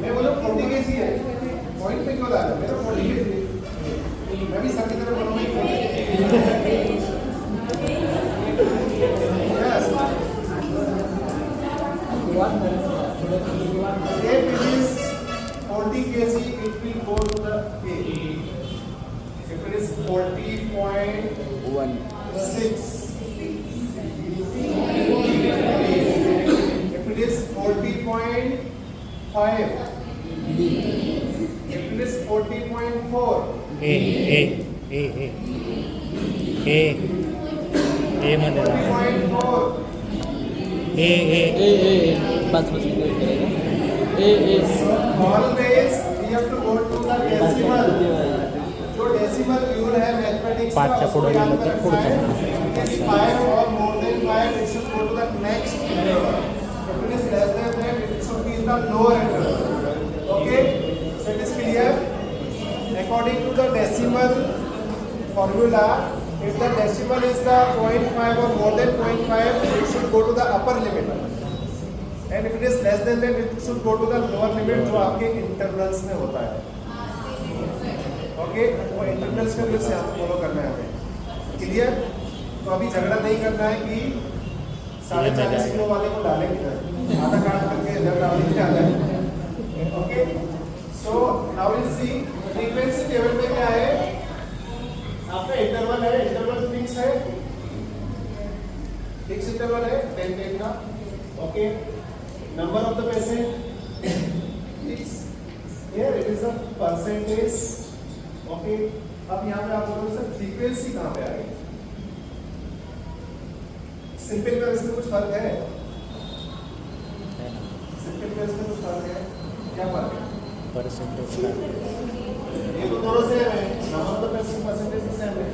Speaker 1: मैं बोला 40 केजी है। पॉइंट पे क्यों डाला? मेरा 40 केजी है। मैं भी सर की तरह बोलूँगा। Yes. If it is 40 kg, it will go to the A. If it is 40.6, if it is 40.5, if it is 40.4,
Speaker 3: ए मध्ये
Speaker 1: 40.4,
Speaker 2: ए 5% करेगा। ए
Speaker 1: so always we have to go to the decimal. जो decimal you'll है mathematics का,
Speaker 3: 5 च्या पुढे गेलं तर पुढचं
Speaker 1: 5 or more than 5, it should go to the next interval. If it is less than that, it should be in the lower interval. Okay, so it is clear. According to the decimal formula, if the decimal is the 0.5 or more than 0.5, it should go to the upper limit. And if it is less than that, it should go to the lower limit जो आपके intervals में होता है। Okay, वो intervals का भी आपको follow करना है हमें। क्लियर? तो अभी झगड़ा नहीं करना है कि 40.5 किलो वाले को डालें किधर, आधा काट करके इधर डालने के आना है। Okay, so now will see frequency table में क्या है? आपका इंटरवल है, इंटरवल फिक्स है, फिक्स इंटरवल है 10 का। Okay, number of the patient is here, it is a percentage. Okay, अब यहाँ पे आप बोलोगे सर फ्रीक्वेंसी कहाँ पे आ गई? सिंपल में इसमें कुछ फर्क है? सिंपल में इसमें कुछ फर्क है? क्या फर्क है?
Speaker 3: परसेंटेज
Speaker 1: ये तो दोनों सेम है, number of the percentage same है।